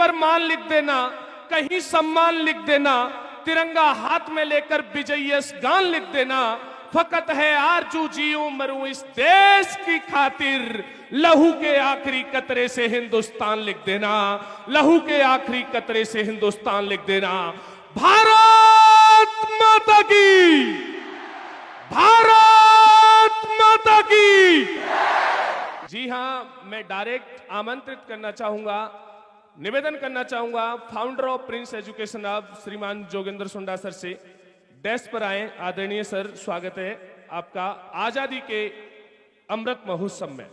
पर मान लिख देना, कहीं सम्मान लिख देना, तिरंगा हाथ में लेकर विजयस गान लिख देना। फकत है आरजू जीऊं मरूं इस देश की खातिर, लहू के आखिरी कतरे से हिंदुस्तान लिख देना, लहू के आखिरी कतरे से हिंदुस्तान लिख देना। भारत माता की, भारत माता की। जी हां, मैं डायरेक्ट आमंत्रित करना चाहूंगा, निवेदन करना चाहूंगा founder of Prince education hub श्रीमान जोगेंद्र सुंडा सर से, डेस्क पर आए। आदरणीय सर, स्वागत है आपका आजादी के अमृत महोत्सव में।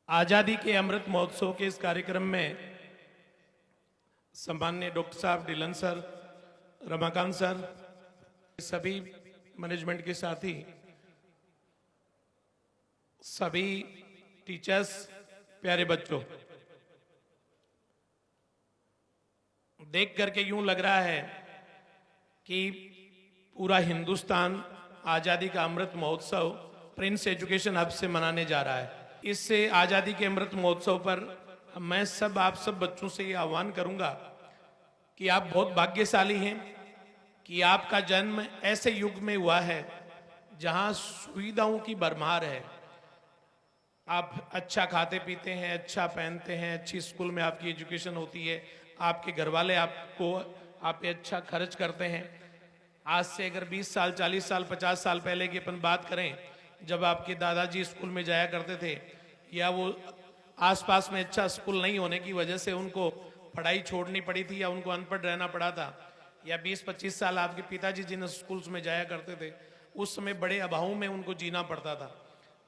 आजादी के अमृत महोत्सव के इस कार्यक्रम में सम्माननीय डॉक्टर साहब डिलन सर, रमाकांत सर, सभी मैनेजमेंट के साथी, सभी टीचर्स, प्यारे बच्चों, देख करके यूं लग रहा है कि पूरा हिंदुस्तान आजादी का Amrit Mahotsav Prince education hub से मनाने जा रहा है। इससे आजादी के अमृत महोत्सव पर मैं आप सब बच्चों से ये आह्वान करूंगा कि आप बहुत भाग्यशाली हैं कि आपका जन्म ऐसे युग में हुआ है जहां सुविधाओं की भरमार है। आप अच्छा खाते पीते हैं, अच्छा पहनते हैं, अच्छी स्कूल में आपकी एजुकेशन होती है, आपके घर वाले आपको आप पे अच्छा खर्च करते हैं। आज से अगर 20 साल, 40 साल, 50 साल पहले की अपन बात करें, जब आपके दादाजी स्कूल में जाया करते थे या वो आसपास में अच्छा स्कूल नहीं होने की वजह से उनको पढ़ाई छोड़नी पड़ी थी या उनको अनपढ़ रहना पड़ा था, या 20-25 साल आपके पिताजी जिन स्कूल्स में जाया करते थे उस समय बड़े अभाव में उनको जीना पड़ता था।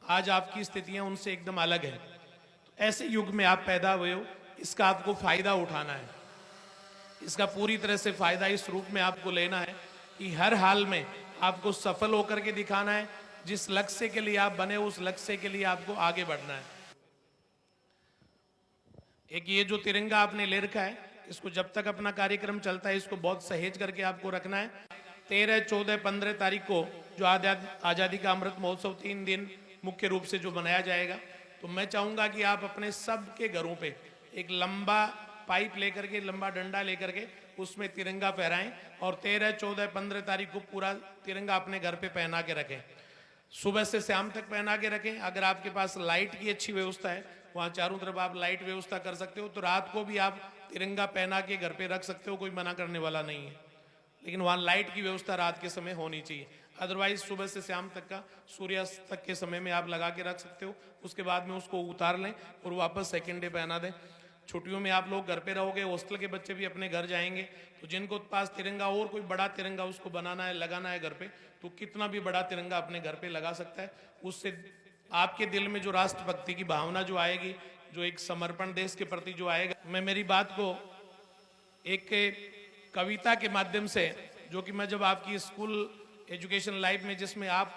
आज आपकी स्थितियां उनसे एकदम अलग है। तो ऐसे युग में आप पैदा हुए हो, इसका आपको फायदा उठाना है, इसका पूरी तरह से फायदा इस रूप में आपको लेना है कि हर हाल में आपको सफल होकर के दिखाना है। जिस लक्ष्य के लिए आप बने उस लक्ष्य के लिए आपको आगे बढ़ना है। एक ये जो तिरंगा आपने ले रखा है, इसको जब तक अपना कार्यक्रम चलता है इसको बहुत सहेज करके आपको रखना है। 13, 14, 15 तारीख को जो आजादी का अमृत महोत्सव 3 दिन मुख्य रूप से जो बनाया जाएगा, तो मैं चाहूंगा कि आप अपने सबके घरों पे एक लंबा पाइप लेकर के, लंबा डंडा लेकर के उसमें तिरंगा फहराएं और 13, 14, 15 तारीख को पूरा तिरंगा अपने घर पे पहना के रखें। सुबह से शाम तक पहना के रखें। अगर आपके पास लाइट की अच्छी व्यवस्था है, वहां चारों तरफ आप लाइट व्यवस्था कर सकते हो, तो रात को भी आप तिरंगा पहना के घर पे रख सकते हो, कोई मना करने वाला नहीं है। लेकिन वहां लाइट की व्यवस्था रात के समय होनी चाहिए। अदरवाइज सुबह से शाम तक का, सूर्यास्त तक के समय में आप लगा के रख सकते हो। उसके बाद में उसको उतार लें और वापस सेकेंड डे पहना दें। छुट्टियों में आप लोग घर पे रहोगे, हॉस्टल के बच्चे भी अपने घर जाएंगे, तो जिनको पास तिरंगा और कोई बड़ा तिरंगा उसको बनाना है, लगाना है घर पे, तो कितना भी बड़ा तिरंगा अपने घर पे लगा सकता है। उससे आपके दिल में जो राष्ट्रभक्ति की भावना जो आएगी, जो एक समर्पण देश के प्रति जो आएगा। मैं मेरी बात को एक कविता के माध्यम से, जो कि मैं जब आपकी स्कूल एजुकेशन लाइफ में जिसमें आप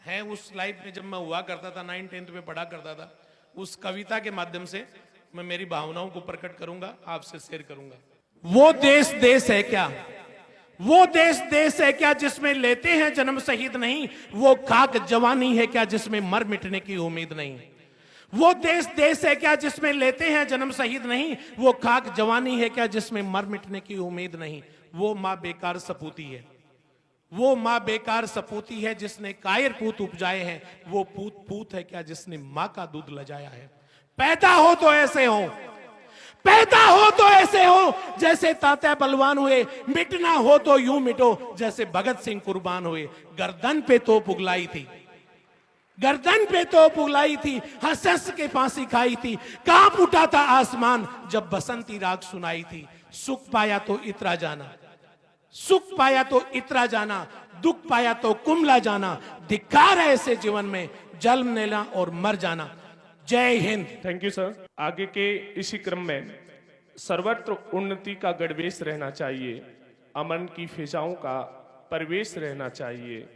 हैं उस लाइफ में जब मैं हुआ करता था, 9th 10th में पढ़ा करता था, उस कविता के माध्यम से मैं मेरी भावनाओं को प्रकट करूंगा, आपसे शेयर करूंगा। वो देश देश है क्या, वो देश देश है क्या जिसमें लेते हैं जन्म शहीद नहीं, वो खाक जवानी है क्या जिसमें मर मिटने की उम्मीद नहीं। वो देश देश है क्या जिसमें लेते हैं जन्म शहीद नहीं, वो खाक जवानी है क्या जिसमें मर मिटने की उम्मीद नहीं। वो माँ बेकार सपूती है, वो माँ बेकार सपूती है जिसने कायर पूत उपजाए हैं, वो पूत पूत है क्या जिसने माँ का दूध लजाया है। पैदा हो तो ऐसे हो, पैदा हो तो ऐसे हो जैसे तात्या बलवान हुए, मिटना हो तो यूं मिटो जैसे भगत सिंह कुर्बान हुए। गर्दन पे तोप उगलाई थी, गर्दन पे तोप उगलाई थी, हंस हंस के फांसी खाई थी, कांप उठा था आसमान जब बसंती राग सुनाई थी। सुख पाया तो इतरा जाना, सुख पाया तो इतरा जाना, दुख पाया तो कुमला जाना, धिक्कार है ऐसे जीवन में जन्म लेना और मर जाना। जय हिंद। Thank you sir. आगे के इसी क्रम में सर्वत्र उन्नति का गणवेश रहना चाहिए, अमन की फिजाओं का परिवेश रहना चाहिए।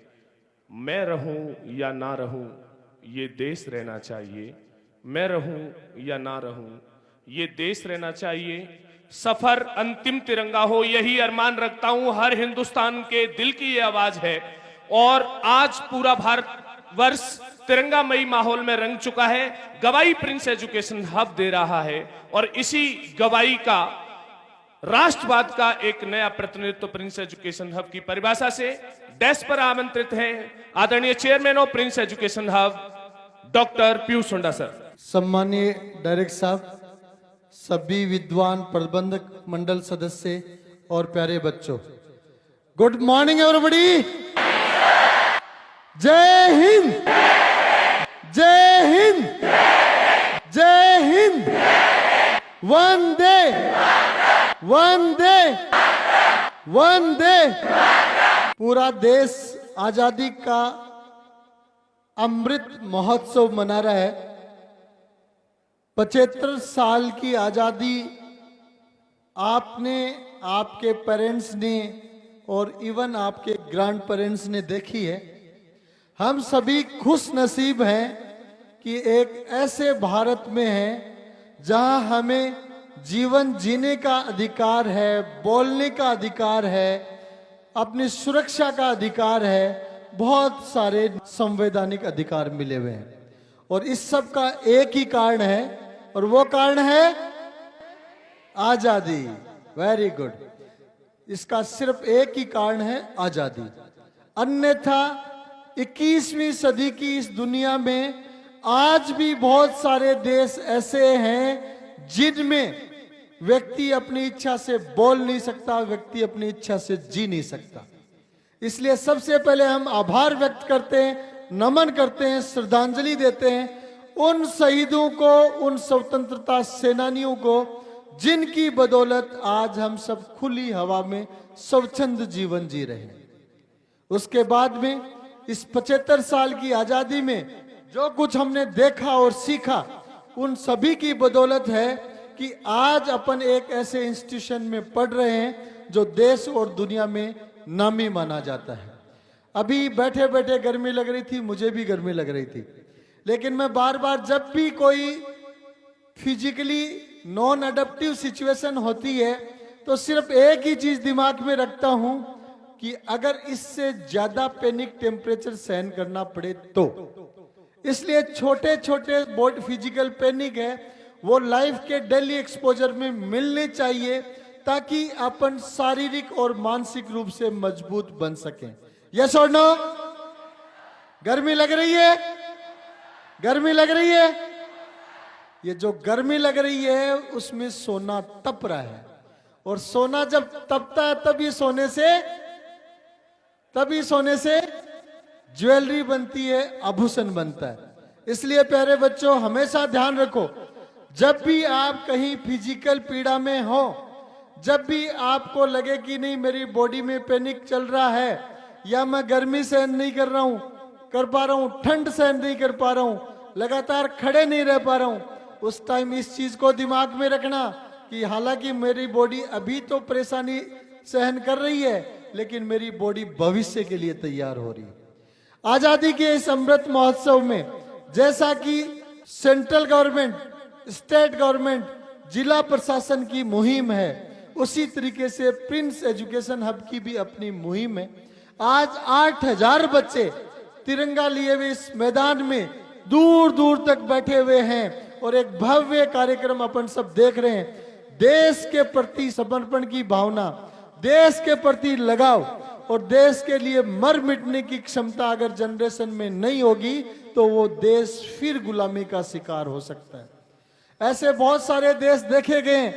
मैं रहूं या ना रहूं ये देश रहना चाहिए, मैं रहूं या ना रहूं ये देश रहना चाहिए। सफर अंतिम तिरंगा हो, यही अरमान रखता हूं, हर हिंदुस्तान के दिल की ये आवाज है। और आज पूरा भारत वर्ष तिरंगामयी माहौल में रंग चुका है। गवाई प्रिंस एजुकेशन हब दे रहा है और इसी गवाई का राष्ट्रवाद का एक नया प्रतिनिधित्व प्रिंस एजुकेशन हब की परिभाषा से डेस्क पर आमंत्रित हैं आदरणीय chairman of Prince education hub doctor Piyush हुंडा सर। सम्मानीय डायरेक्टर साहब, सभी विद्वान प्रबंधक मंडल सदस्य और प्यारे बच्चों, गुड मॉर्निंग एवरीबॉडी। जय हिंद, जय हिंद, जय हिंद। वंदे वंदे वंदे। पूरा देश आजादी का अमृत महोत्सव मना रहा है। 75 साल की आजादी आपने, आपके पेरेंट्स ने और इवन आपके ग्रैंड पेरेंट्स ने देखी है। हम सभी खुश नसीब हैं कि एक ऐसे भारत में हैं जहां हमें जीवन जीने का अधिकार है, बोलने का अधिकार है, अपनी सुरक्षा का अधिकार है, बहुत सारे संवैधानिक अधिकार मिले हुए हैं। और इस सब का एक ही कारण है और वो कारण है आजादी। Very good. इसका सिर्फ एक ही कारण है आजादी। अन्यथा 21वीं सदी की इस दुनिया में आज भी बहुत सारे देश ऐसे हैं जिनमें व्यक्ति अपनी इच्छा से बोल नहीं सकता, व्यक्ति अपनी इच्छा से जी नहीं सकता। इसलिए सबसे पहले हम आभार व्यक्त करते हैं, नमन करते हैं, श्रद्धांजलि देते हैं उन शहीदों को, उन स्वतंत्रता सेनानियों को जिनकी बदौलत आज हम सब खुली हवा में स्वच्छंद जीवन जी रहे हैं। उसके बाद में इस 75 साल की आजादी में जो कुछ हमने देखा और सीखा, उन सभी की बदौलत है कि आज अपन एक ऐसे इंस्टीट्यूशन में पढ़ रहे हैं जो देश और दुनिया में नामी माना जाता है। अभी बैठे बैठे गर्मी लग रही थी, मुझे भी गर्मी लग रही थी, लेकिन मैं बार बार जब भी कोई फिजिकली नॉन अडेप्टिव सिचुएशन होती है तो सिर्फ एक ही चीज दिमाग में रखता हूं कि अगर इससे ज्यादा पैनिक टेम्परेचर सहन करना पड़े तो। इसलिए छोटे छोटे बॉडी फिजिकल पैनिक है वो लाइफ के डेली एक्सपोजर में मिलने चाहिए ताकि अपन शारीरिक और मानसिक रूप से मजबूत बन सकें। यस और नो? गर्मी लग रही है? गर्मी लग रही है? ये जो गर्मी लग रही है उसमें सोना तप रहा है और सोना जब तपता है तभी सोने से ज्वेलरी बनती है, आभूषण बनता है। इसलिए प्यारे बच्चों, हमेशा ध्यान रखो, जब भी आप कहीं फिजिकल पीड़ा में हो, जब भी आपको लगे कि नहीं मेरी बॉडी में पैनिक चल रहा है या मैं गर्मी सहन नहीं कर पा रहा हूं, ठंड सहन नहीं कर पा रहा हूं, लगातार खड़े नहीं रह पा रहा हूं, उस टाइम इस चीज को दिमाग में रखना कि हालांकि मेरी बॉडी अभी तो परेशानी सहन कर रही है लेकिन मेरी बॉडी भविष्य के लिए तैयार हो रही है। आजादी के इस अमृत महोत्सव में जैसा कि सेंट्रल गवर्नमेंट, स्टेट गवर्नमेंट, जिला प्रशासन की मुहिम है, उसी तरीके से प्रिंस एजुकेशन हब की भी अपनी मुहिम है। आज 8000 बच्चे तिरंगा लिए हुए इस मैदान में दूर दूर तक बैठे हुए हैं और एक भव्य कार्यक्रम अपन सब देख रहे हैं। देश के प्रति समर्पण की भावना, देश के प्रति लगाव और देश के लिए मर मिटने की क्षमता अगर जनरेशन में नहीं होगी तो वो देश फिर गुलामी का शिकार हो सकता है। ऐसे बहुत सारे देश देखे गए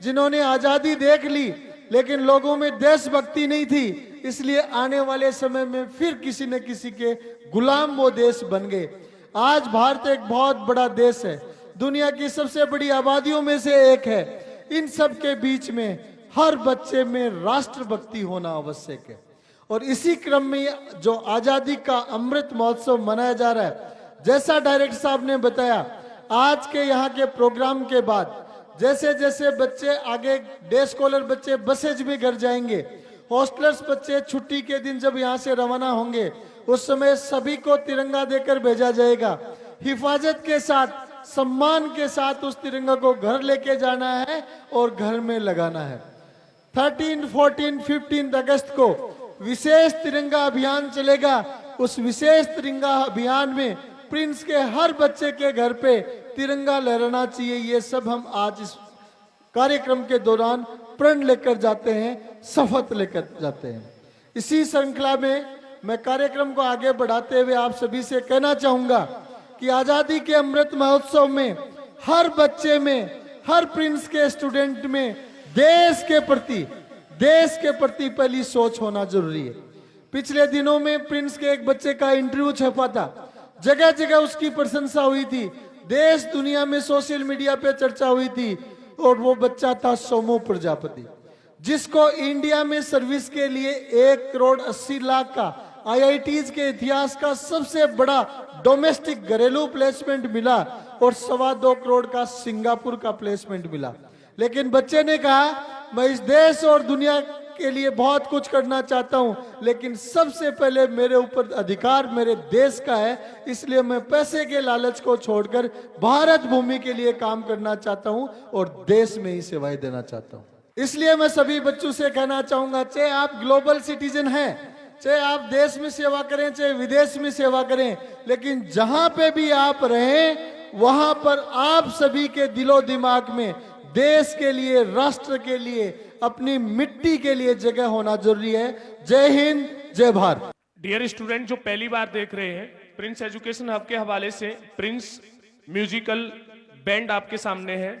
जिन्होंने आजादी देख ली लेकिन लोगों में देशभक्ति नहीं थी, इसलिए आने वाले समय में फिर किसी न किसी के गुलाम वो देश बन गए। आज भारत एक बहुत बड़ा देश है, दुनिया की सबसे बड़ी आबादियों में से एक है। इन सब के बीच में हर बच्चे में राष्ट्रभक्ति होना आवश्यक है और इसी क्रम में जो आजादी का अमृत महोत्सव मनाया जा रहा है, जैसा डायरेक्टर साहब ने बताया, आज के यहाँ के प्रोग्राम के बाद जैसे जैसे बच्चे आगे, डे स्कॉलर बच्चे बसेज में घर जाएंगे, हॉस्टलर्स बच्चे छुट्टी के दिन जब यहाँ से रवाना होंगे उस समय सभी को तिरंगा देकर भेजा जाएगा। हिफाजत के साथ, सम्मान के साथ उस तिरंगा को घर लेके जाना है और घर में लगाना है। 13, 14, 15 अगस्त को विशेष तिरंगा अभियान चलेगा उस विशेष तिरंगा अभियान में प्रिंस के हर बच्चे के घर पे तिरंगा लहराना चाहिए। ये सब हम आज इस कार्यक्रम के दौरान प्रण लेकर जाते हैं, शपथ लेकर जाते हैं। इसी श्रृंखला में मैं कार्यक्रम को आगे बढ़ाते हुए आप सभी से कहना चाहूंगा कि आजादी के अमृत महोत्सव में हर बच्चे में, हर प्रिंस के स्टूडेंट में देश के प्रति पहली सोच होना जरूरी है। पिछले दिनों में प्रिंस के एक बच्चे का इंटरव्यू छपा था, जगह जगह उसकी प्रशंसा हुई थी, देश दुनिया में सोशल मीडिया पे चर्चा हुई थी। और वो बच्चा था सोमू प्रजापति, जिसको इंडिया में सर्विस के लिए 1,80,00,000 का IITs के इतिहास का सबसे बड़ा डोमेस्टिक घरेलू प्लेसमेंट मिला और 2.25 करोड़ का सिंगापुर का प्लेसमेंट मिला। लेकिन बच्चे ने कहा मैं इस देश और दुनिया के लिए बहुत कुछ करना चाहता हूं, लेकिन सबसे पहले मेरे ऊपर अधिकार मेरे देश का है, इसलिए मैं पैसे के लालच को छोड़कर भारत भूमि के लिए काम करना चाहता हूं और देश में ही सेवाएं देना चाहता हूं। इसलिए मैं सभी बच्चों से कहना चाहूंगा, चाहे आप ग्लोबल सिटीजन हैं, चाहे आप देश में सेवा करें, चाहे विदेश में सेवा करें, लेकिन जहां पे भी आप रहें वहां पर आप सभी के दिलो दिमाग में देश के लिए, राष्ट्र के लिए, अपनी मिट्टी के लिए जगह होना जरूरी है। जय हिंद, जय भारत। डियर स्टूडेंट, जो पहली बार देख रहे हैं, प्रिंस एजुकेशन हब के हवाले से प्रिंस म्यूजिकल बैंड आपके सामने है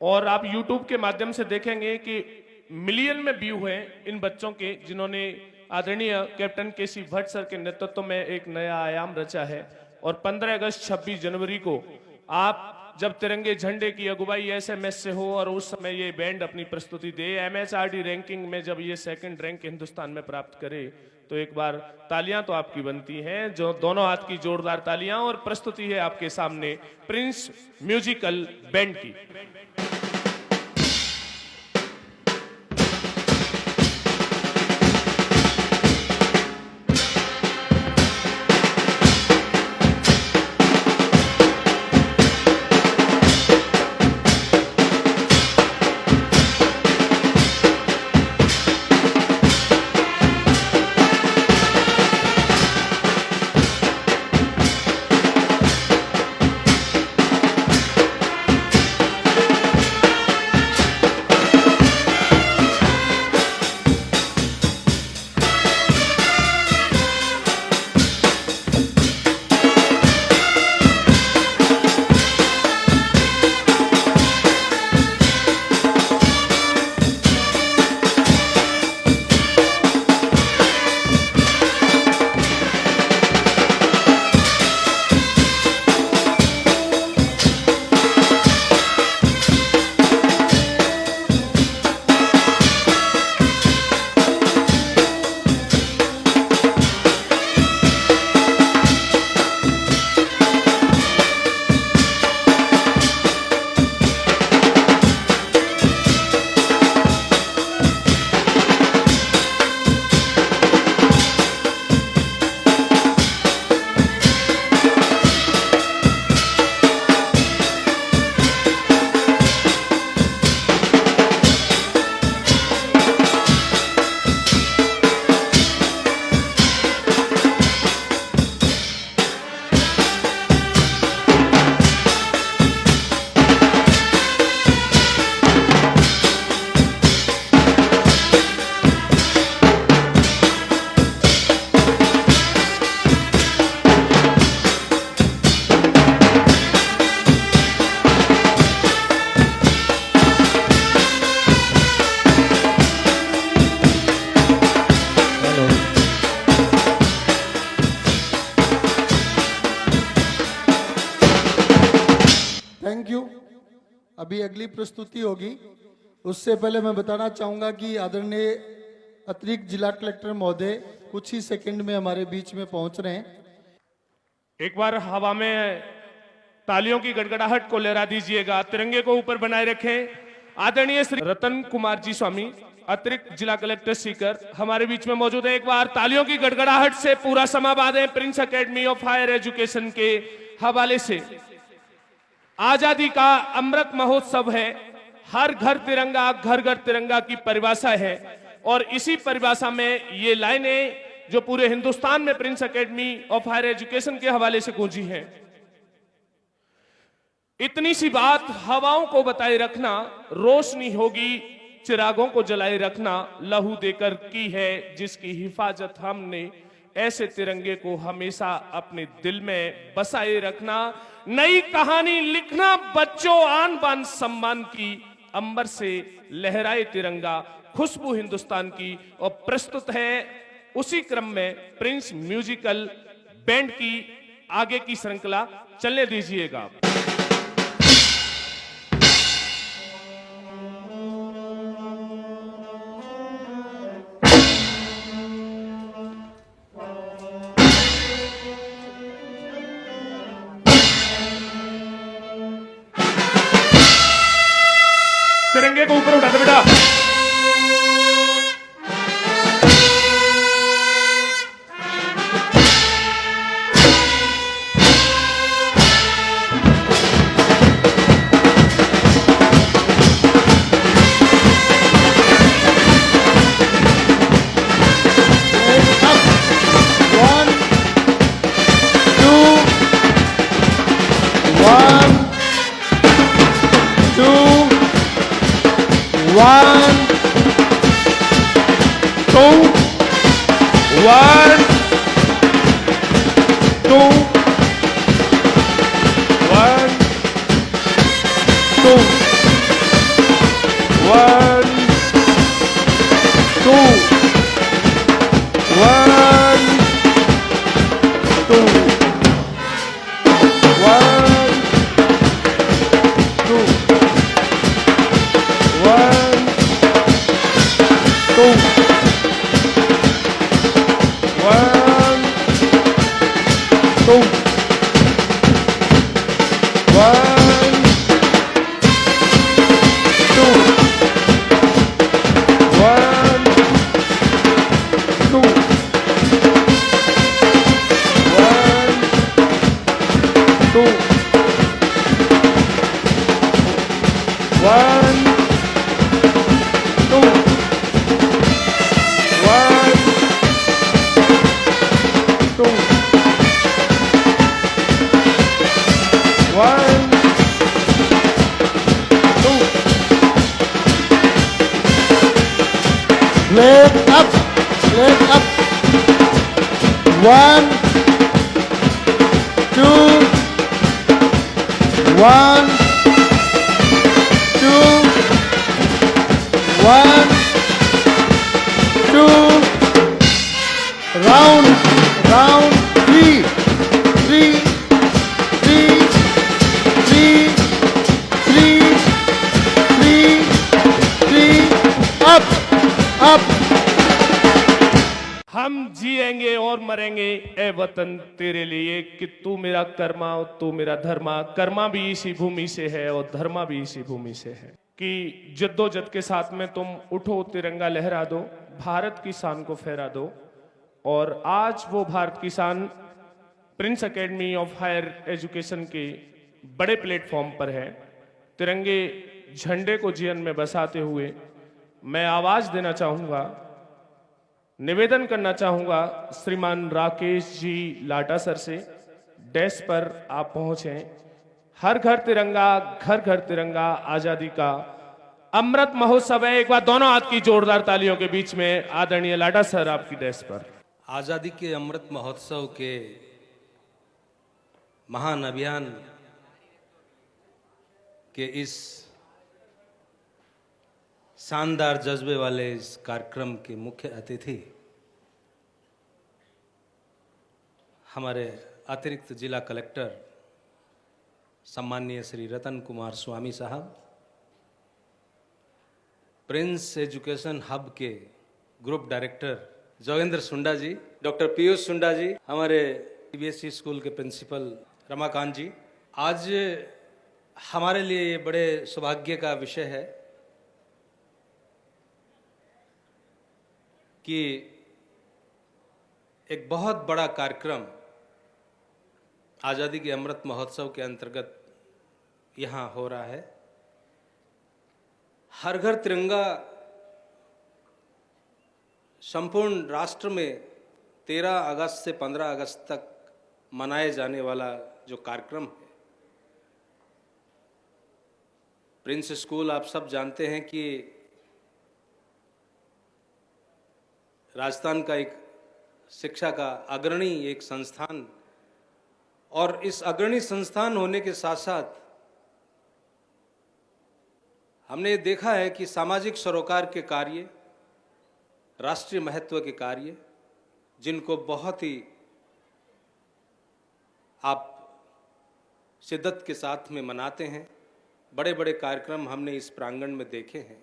और आप यूट्यूब के माध्यम से देखेंगे कि मिलियन में व्यू हैं इन बच्चों के, जिन्होंने आदरणीय कैप्टन केसी भट्ट सर के नेतृत्व में एक नया आयाम रचा है। और 15 अगस्त 26 जनवरी को आप जब तिरंगे झंडे की अगुवाई SMS से हो और उस समय ये बैंड अपनी प्रस्तुति दे, MHRD रैंकिंग में जब ये 2nd रैंक हिंदुस्तान में प्राप्त करे, तो एक बार तालियां तो आपकी बनती हैं, जो दोनों हाथ की जोरदार तालियां। और प्रस्तुति है आपके सामने प्रिंस म्यूजिकल बैंड की। अभी अगली प्रस्तुति होगी, उससे पहले मैं बताना चाहूंगा कि आदरणीय अतिरिक्त जिला कलेक्टर महोदय कुछ ही सेकंड में हमारे बीच में पहुंच रहे हैं। एक बार हवा में तालियों की गड़गड़ाहट को लहरा दीजिएगा, तिरंगे को ऊपर बनाए रखें। आदरणीय श्री रतन कुमार जी स्वामी, अतिरिक्त जिला कलेक्टर सीकर, हमारे बीच में मौजूद है। एक बार तालियों की गड़गड़ाहट से पूरा समा बांधें। Prince Academy of Higher Education के हवाले से आजादी का अमृत महोत्सव है, हर घर तिरंगा, घर घर तिरंगा की परिभाषा है और इसी परिभाषा में ये लाइनें जो पूरे हिंदुस्तान में Prince Academy of Higher Education के हवाले से गूंजी हैं। इतनी सी बात हवाओं को बताए रखना, रोशनी होगी चिरागों को जलाए रखना, लहू देकर की है जिसकी हिफाजत हमने, ऐसे तिरंगे को हमेशा अपने दिल में बसाए रखना। नई कहानी लिखना बच्चों, आन बान सम्मान की, अंबर से लहराए तिरंगा, खुशबू हिंदुस्तान की। और प्रस्तुत है उसी क्रम में प्रिंस म्यूजिकल बैंड की आगे की श्रृंखला, चलने दीजिएगा। तिरंगे को ऊपर उठा दे बेटा। One, two, one, two, one, two, one, two, one, two, one, two, one, two, one, two, one, two, one, two, one, two, one, two, one, two, one, two. leg up, leg up. One, two, one, two, one, two. Round, round, three, three, three, three, three, three, three. Up, up. हम जिएंगे और मरेंगे ए वतन तेरे लिए, कि तू मेरा कर्मा और तू मेरा धर्मा। कर्मा भी इसी भूमि से है और धर्मा भी इसी भूमि से है। कि जद्दोजहद के साथ में तुम उठो, तिरंगा लहरा दो, भारत की शान को फहरा दो। और आज वो भारत की शान Prince Academy of Higher Education के बड़े प्लेटफॉर्म पर है। तिरंगे झंडे को जीवन में बसाते हुए मैं आवाज देना चाहूंगा, निवेदन करना चाहूंगा श्रीमान राकेश जी लाटा सर से, डेस्क पर आप पहुंचे। हर घर तिरंगा, घर घर तिरंगा, आजादी का अमृत महोत्सव है। एक बार दोनों हाथ की जोरदार तालियों के बीच में आदरणीय लाटा सर आपकी डेस्क पर। आज़ादी के अमृत महोत्सव के महान अभियान के इस शानदार जज्बे वाले इस कार्यक्रम के मुख्य अतिथि हमारे अतिरिक्त जिला कलेक्टर सम्माननीय श्री रतन कुमार स्वामी साहब, प्रिंस एजुकेशन हब के ग्रुप डायरेक्टर जोगेंद्र सुंडा जी, डॉक्टर पीयूष सुंडा जी, हमारे सीबीएसई स्कूल के प्रिंसिपल रमाकांत जी। आज हमारे लिए ये बड़े सौभाग्य का विषय है कि एक बहुत बड़ा कार्यक्रम आज़ादी के अमृत महोत्सव के अंतर्गत यहाँ हो रहा है। हर घर तिरंगा संपूर्ण राष्ट्र में 13 अगस्त से 15 अगस्त तक मनाए जाने वाला जो कार्यक्रम है, प्रिंस स्कूल आप सब जानते हैं कि राजस्थान का एक शिक्षा का अग्रणी एक संस्थान, और इस अग्रणी संस्थान होने के साथ साथ हमने देखा है कि सामाजिक सरोकार के कार्य, राष्ट्रीय महत्व के कार्य, जिनको बहुत ही आप शिद्दत के साथ में मनाते हैं, बड़े बड़े कार्यक्रम हमने इस प्रांगण में देखे हैं।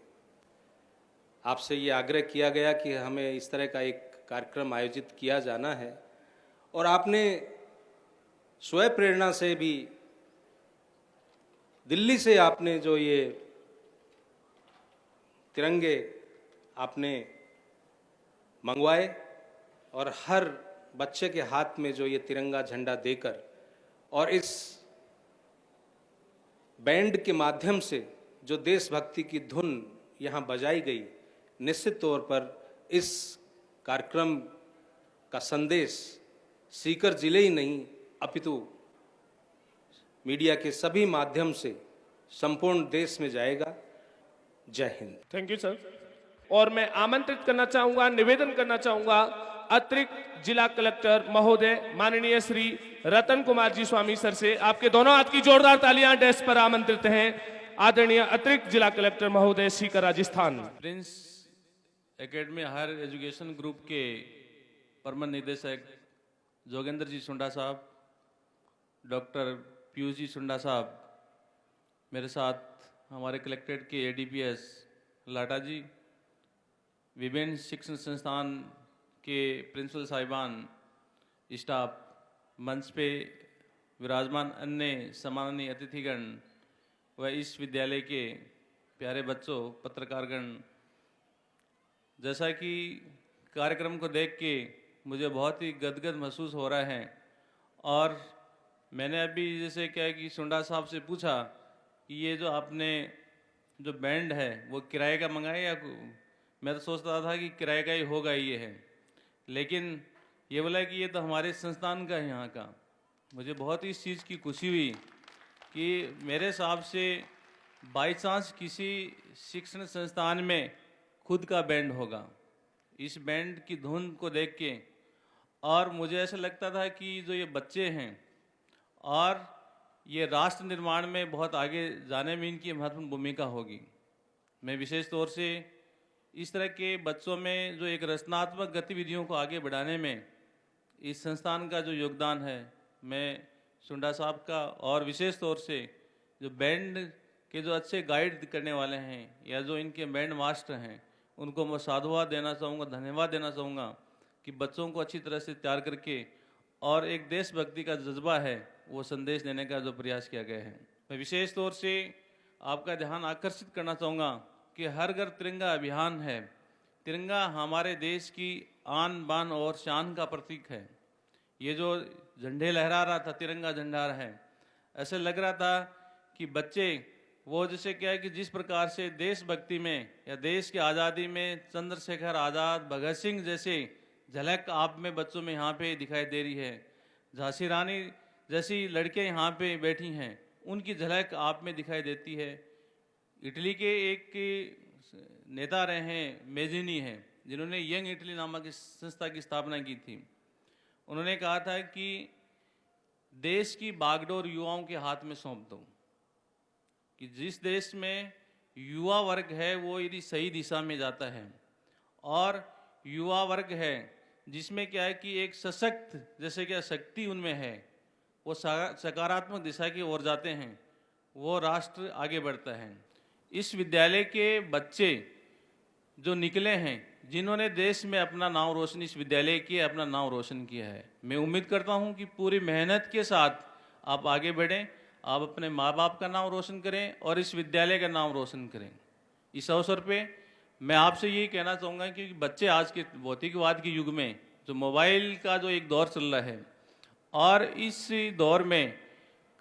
आपसे ये आग्रह किया गया कि हमें इस तरह का एक कार्यक्रम आयोजित किया जाना है, और आपने स्वयं प्रेरणा से भी दिल्ली से आपने जो ये तिरंगे आपने मंगवाए, और हर बच्चे के हाथ में जो ये तिरंगा झंडा देकर और इस बैंड के माध्यम से जो देशभक्ति की धुन यहाँ बजाई गई, निश्चित तौर पर इस कार्यक्रम का संदेश सीकर जिले ही नहीं अपितु मीडिया के सभी माध्यम से संपूर्ण देश में जाएगा। जय हिंद। Thank you sir. और मैं आमंत्रित करना चाहूंगा, निवेदन करना चाहूंगा अतिरिक्त जिला कलेक्टर महोदय माननीय श्री रतन कुमार जी स्वामी सर से। आपके दोनों हाथ की जोरदार तालियां डेस्क पर आमंत्रित हैं आदरणीय अतिरिक्त जिला कलेक्टर महोदय Sikar Rajasthan. Prince Academy Higher Education group के परमन निदेशक जोगेंद्र जी सुंडा साहब, डॉक्टर पीयूष जी सुंडा साहब, मेरे साथ हमारे कलेक्ट्रेट के एडीपीएस लाटा जी, विभिन्न शिक्षण संस्थान के प्रिंसिपल साहिबान, स्टाफ, मंच पे विराजमान अन्य सम्माननीय अतिथिगण व इस विद्यालय के प्यारे बच्चों, पत्रकारगण, जैसा कि कार्यक्रम को देख के मुझे बहुत ही गदगद महसूस हो रहा है। और मैंने अभी जैसे क्या है कि सुंडा साहब से पूछा कि ये जो आपने जो बैंड है वो किराए का मंगाया, या मैं तो सोचता था कि किराए का ही होगा ये है, लेकिन ये बोला कि ये तो हमारे संस्थान का है यहाँ का। मुझे बहुत ही इस चीज़ की खुशी हुई कि मेरे हिसाब से बाई चांस किसी शिक्षण संस्थान में खुद का बैंड होगा। इस बैंड की धुन को देख के और मुझे ऐसा लगता था कि जो ये बच्चे हैं और ये राष्ट्र निर्माण में बहुत आगे जाने में इनकी महत्वपूर्ण भूमिका होगी। मैं विशेष तौर से इस तरह के बच्चों में जो एक रचनात्मक गतिविधियों को आगे बढ़ाने में इस संस्थान का जो योगदान है, मैं सुंडा साहब का और विशेष तौर से जो बैंड के जो अच्छे गाइड करने वाले हैं या जो इनके बैंड मास्टर हैं, उनको मैं साधुवाद देना चाहूँगा, धन्यवाद देना चाहूँगा कि बच्चों को अच्छी तरह से तैयार करके और एक देशभक्ति का जज्बा है वो संदेश देने का जो प्रयास किया गया है। मैं विशेष तौर से आपका ध्यान आकर्षित करना चाहूँगा कि हर घर तिरंगा अभियान है। तिरंगा हमारे देश की आन बान और शान का प्रतीक है। ये जो झंडे लहरा रहा था, तिरंगा झंडा है, ऐसे लग रहा था कि बच्चे वो जैसे क्या है कि जिस प्रकार से देशभक्ति में या देश की आज़ादी में चंद्रशेखर आज़ाद, भगत सिंह जैसे झलक आप में बच्चों में यहाँ पे दिखाई दे रही है, झांसी रानी जैसी लड़कियाँ यहाँ पे बैठी हैं, उनकी झलक आप में दिखाई देती है। इटली के एक नेता रहे हैं मेजिनी हैं, जिन्होंने यंग इटली नामक इस संस्था की स्थापना की थी। उन्होंने कहा था कि देश की बागडोर युवाओं के हाथ में सौंप दो, कि जिस देश में युवा वर्ग है वो यदि सही दिशा में जाता है और युवा वर्ग है जिसमें क्या है कि एक सशक्त जैसे क्या शक्ति उनमें है, वो सकारात्मक दिशा की ओर जाते हैं, वो राष्ट्र आगे बढ़ता है। इस विद्यालय के बच्चे जो निकले हैं, जिन्होंने देश में अपना नाम रोशन इस विद्यालय की अपना नाम रोशन किया है, मैं उम्मीद करता हूं कि पूरी मेहनत के साथ आप आगे बढ़ें, आप अपने माँ बाप का नाम रोशन करें और इस विद्यालय का नाम रोशन करें। इस अवसर पे मैं आपसे यही कहना चाहूँगा कि बच्चे आज के भौतिकवाद के युग में जो मोबाइल का जो एक दौर चल रहा है और इस दौर में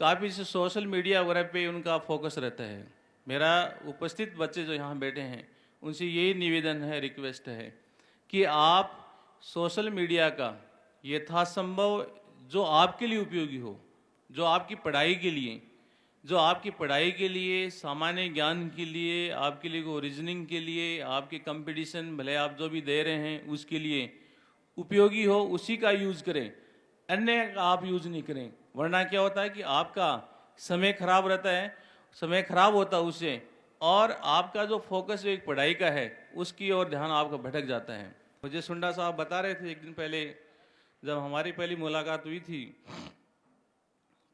काफ़ी से सोशल मीडिया वगैरह पे उनका फोकस रहता है। मेरा उपस्थित बच्चे जो यहाँ बैठे हैं उनसे यही निवेदन है, रिक्वेस्ट है कि आप सोशल मीडिया का यथासंभव जो आपके लिए उपयोगी हो, जो आपकी पढ़ाई के लिए, सामान्य ज्ञान के लिए, आपके लिए को रीजनिंग के लिए, आपके कंपटीशन भले आप जो भी दे रहे हैं उसके लिए उपयोगी हो, उसी का यूज़ करें, अन्य का आप यूज़ नहीं करें। वरना क्या होता है कि आपका समय खराब रहता है, समय खराब होता है उससे, और आपका जो फोकस एक पढ़ाई का है उसकी ओर ध्यान आपका भटक जाता है। मुझे सुंडा साहब बता रहे थे एक दिन पहले जब हमारी पहली मुलाकात हुई थी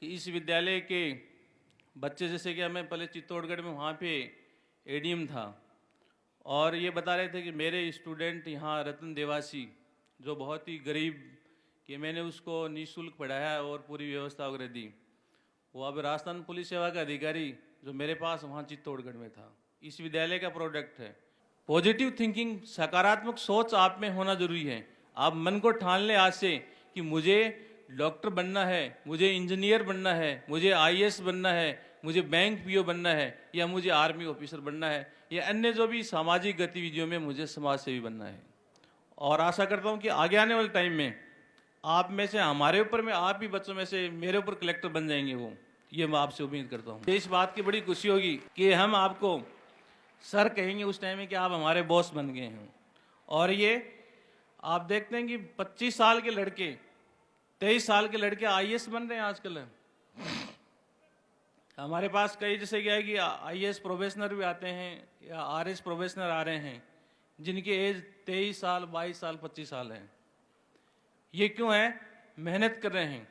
कि इस विद्यालय के बच्चे, जैसे कि हमें पहले चित्तौड़गढ़ में वहाँ पे एडीएम था, और ये बता रहे थे कि मेरे स्टूडेंट यहाँ रतन देवासी जो बहुत ही गरीब, कि मैंने उसको निःशुल्क पढ़ाया और पूरी व्यवस्था वगैरह दी, वो अब राजस्थान पुलिस सेवा का अधिकारी जो मेरे पास वहाँ चित्तौड़गढ़ में था, इस विद्यालय का प्रोडक्ट है। पॉजिटिव थिंकिंग, सकारात्मक सोच आप में होना जरूरी है। आप मन को ठान लें आज से कि मुझे डॉक्टर बनना है, मुझे इंजीनियर बनना है, मुझे आईएएस बनना है, मुझे बैंक पीओ बनना है, या मुझे आर्मी ऑफिसर बनना है, या अन्य जो भी सामाजिक गतिविधियों में मुझे समाज सेवी बनना है। और आशा करता हूँ कि आगे आने वाले टाइम में आप में से, हमारे ऊपर में, आप भी बच्चों में से मेरे ऊपर कलेक्टर बन जाएंगे वो, ये मैं आपसे उम्मीद करता हूँ। इस बात की बड़ी खुशी होगी कि हम आपको सर कहेंगे उस टाइम में कि आप हमारे बॉस बन गए हैं। और ये आप देखते हैं कि 25 साल के लड़के, 23 साल के लड़के आईएएस बन रहे हैं आजकल। हमारे पास कई जैसे क्या है कि आईएएस प्रोफेशनल भी आते हैं या आरएस प्रोफेशनल आ रहे हैं जिनकी एज 23 साल, 22 साल, 25 साल है। ये क्यों है? मेहनत कर रहे हैं।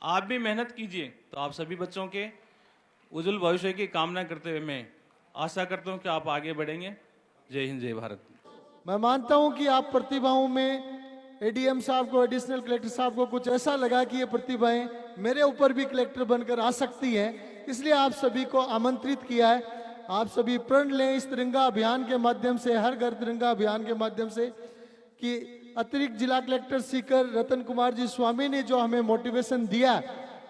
आप भी मेहनत कीजिए। तो आप सभी बच्चों के उज्जवल भविष्य की कामना करते हुए मैं आशा करता हूं कि आप आगे बढ़ेंगे। जय हिंद, जय भारत। मैं मानता हूं कि आप प्रतिभाओं में एडीएम साहब को, एडिशनल कलेक्टर साहब को कुछ ऐसा लगा कि ये प्रतिभाएं मेरे ऊपर भी कलेक्टर बनकर आ सकती हैं, इसलिए आप सभी को आमंत्रित किया है। आप सभी प्रण लें इस तिरंगा अभियान के माध्यम से, हर घर तिरंगा अभियान के माध्यम से, कि अतिरिक्त जिला कलेक्टर सीकर रतन कुमार जी स्वामी ने जो हमें मोटिवेशन दिया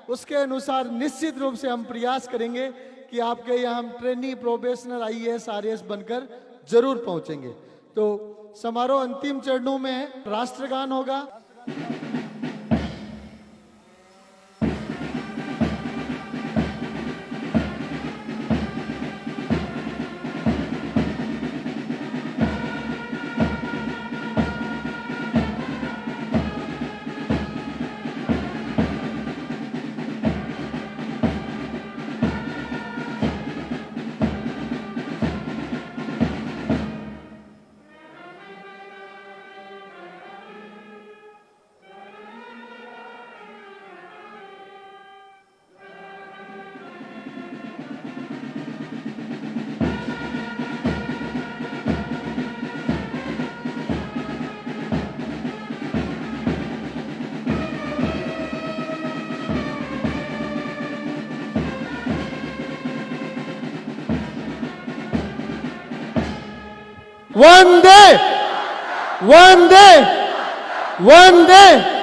उसके अनुसार निश्चित रूप से हम प्रयास करेंगे कि आपके यहाँ हम ट्रेनी, प्रोबेशनर, आईएएस, आरएएस बनकर जरूर पहुंचेंगे। तो समारोह अंतिम चरणों में है। राष्ट्रगान होगा। वंदे वंदे वंदे